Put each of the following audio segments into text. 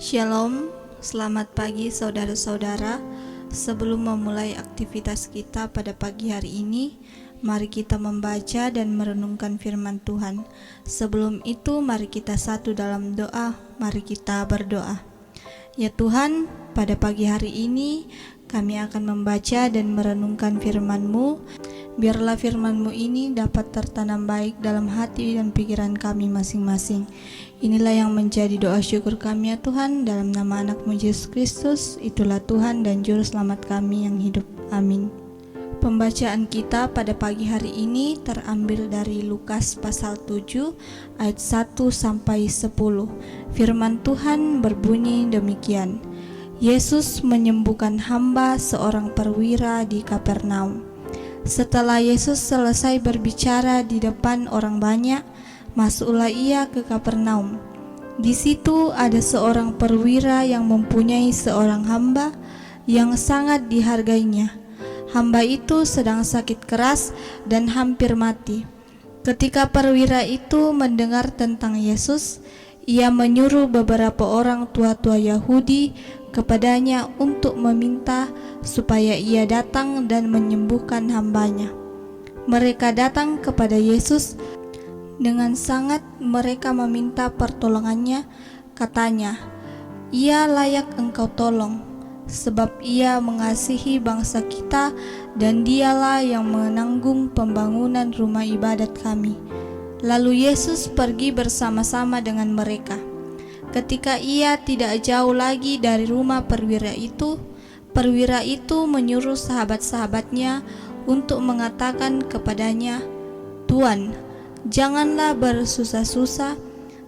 Shalom, selamat pagi saudara-saudara. Sebelum memulai aktivitas kita pada pagi hari ini, mari kita membaca dan merenungkan firman Tuhan. Sebelum itu, mari kita satu dalam doa. Mari kita berdoa. Ya Tuhan, pada pagi hari ini kami akan membaca dan merenungkan firman-Mu. Biarlah firman-Mu ini dapat tertanam baik dalam hati dan pikiran kami masing-masing. Inilah yang menjadi doa syukur kami ya Tuhan, dalam nama anak-Mu Yesus Kristus. Itulah Tuhan dan Juru Selamat kami yang hidup. Amin. Pembacaan kita pada pagi hari ini terambil dari Lukas pasal 7 ayat 1 sampai 10. Firman Tuhan berbunyi demikian. Yesus menyembuhkan hamba seorang perwira di Kapernaum. Setelah Yesus selesai berbicara di depan orang banyak, masuklah ia ke Kapernaum. Di situ ada seorang perwira yang mempunyai seorang hamba yang sangat dihargainya. Hamba itu sedang sakit keras dan hampir mati. Ketika perwira itu mendengar tentang Yesus, ia menyuruh beberapa orang tua-tua Yahudi kepadanya untuk meminta supaya ia datang dan menyembuhkan hambanya. Mereka datang kepada Yesus dengan sangat mereka meminta pertolongannya. Katanya, "Ia layak engkau tolong, sebab ia mengasihi bangsa kita dan dialah yang menanggung pembangunan rumah ibadat kami." Lalu Yesus pergi bersama-sama dengan mereka. Ketika ia tidak jauh lagi dari rumah perwira itu menyuruh sahabat-sahabatnya untuk mengatakan kepadanya, "Tuan, janganlah bersusah-susah,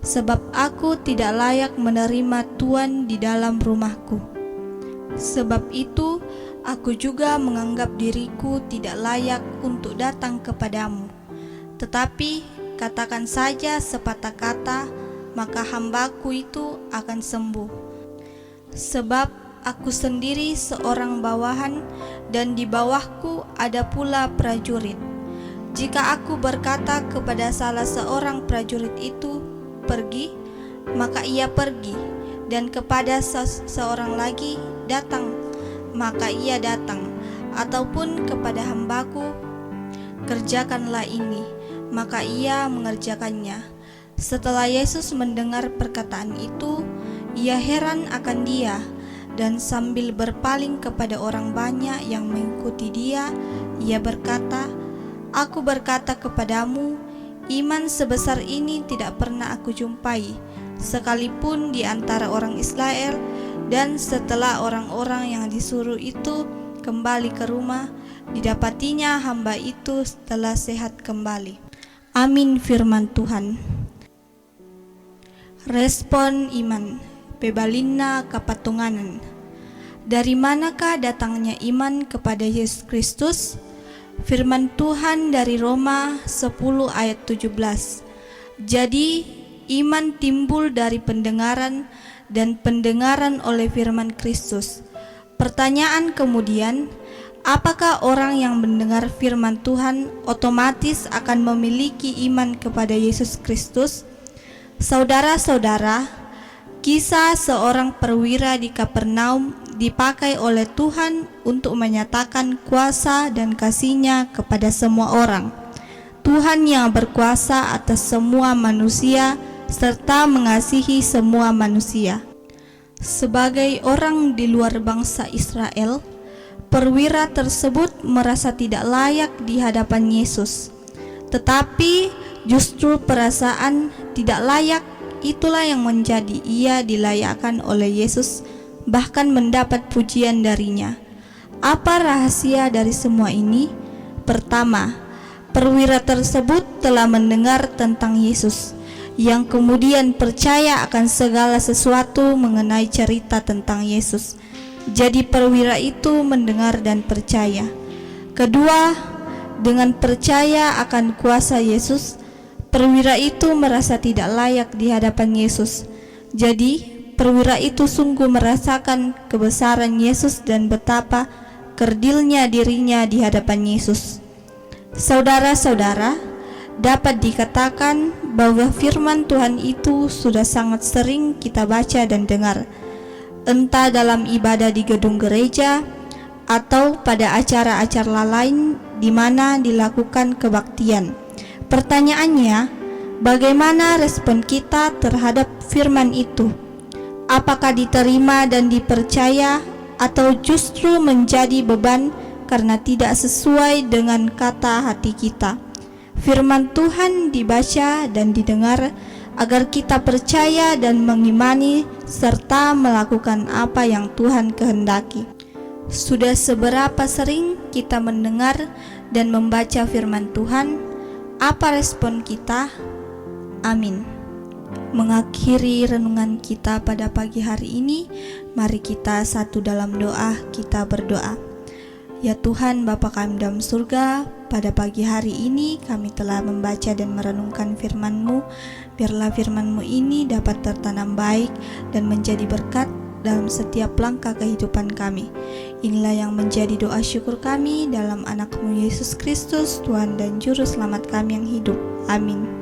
sebab aku tidak layak menerima Tuan di dalam rumahku. Sebab itu, aku juga menganggap diriku tidak layak untuk datang kepadamu. Tetapi katakan saja sepatah kata, maka hambaku itu akan sembuh. Sebab aku sendiri seorang bawahan, dan di bawahku ada pula prajurit. Jika aku berkata kepada salah seorang prajurit itu, 'Pergi,' maka ia pergi, dan kepada seorang lagi, 'Datang,' maka ia datang, ataupun kepada hambaku, 'Kerjakanlah ini,' maka ia mengerjakannya." Setelah Yesus mendengar perkataan itu, ia heran akan dia, dan sambil berpaling kepada orang banyak yang mengikuti dia, ia berkata, "Aku berkata kepadamu, iman sebesar ini tidak pernah aku jumpai, sekalipun di antara orang Israel." Dan setelah orang-orang yang disuruh itu kembali ke rumah, didapatinya hamba itu telah sehat kembali. Amin. Firman Tuhan. Respon iman, pebalinna kapatunganan. Dari manakah datangnya iman kepada Yesus Kristus? Firman Tuhan dari Roma 10 ayat 17. Jadi iman timbul dari pendengaran, dan pendengaran oleh firman Kristus. Pertanyaan kemudian, apakah orang yang mendengar firman Tuhan otomatis akan memiliki iman kepada Yesus Kristus? Saudara-saudara, kisah seorang perwira di Kapernaum dipakai oleh Tuhan untuk menyatakan kuasa dan kasih-Nya kepada semua orang. Tuhan yang berkuasa atas semua manusia serta mengasihi semua manusia. Sebagai orang di luar bangsa Israel, perwira tersebut merasa tidak layak di hadapan Yesus. Tetapi justru perasaan tidak layak itulah yang menjadi ia dilayakkan oleh Yesus, bahkan mendapat pujian darinya. Apa rahasia dari semua ini? Pertama, perwira tersebut telah mendengar tentang Yesus, yang kemudian percaya akan segala sesuatu mengenai cerita tentang Yesus. Jadi perwira itu mendengar dan percaya. Kedua, dengan percaya akan kuasa Yesus, perwira itu merasa tidak layak di hadapan Yesus. Jadi perwira itu sungguh merasakan kebesaran Yesus dan betapa kerdilnya dirinya di hadapan Yesus. Saudara-saudara, dapat dikatakan bahwa firman Tuhan itu sudah sangat sering kita baca dan dengar. entah dalam ibadah di gedung gereja atau pada acara-acara lain di mana dilakukan kebaktian. Pertanyaannya, bagaimana respon kita terhadap firman itu? Apakah diterima dan dipercaya atau justru menjadi beban karena tidak sesuai dengan kata hati kita? Firman Tuhan dibaca dan didengar agar kita percaya dan mengimani serta melakukan apa yang Tuhan kehendaki. Sudah seberapa sering kita mendengar dan membaca firman Tuhan? Apa respon kita? Amin. Mengakhiri renungan kita pada pagi hari ini, mari kita satu dalam doa, kita berdoa. Ya Tuhan Bapa kami dalam surga, pada pagi hari ini kami telah membaca dan merenungkan firman-Mu. Biarlah firman-Mu ini dapat tertanam baik dan menjadi berkat dalam setiap langkah kehidupan kami. Inilah yang menjadi doa syukur kami dalam anak-Mu Yesus Kristus, Tuhan dan Juru Selamat kami yang hidup. Amin.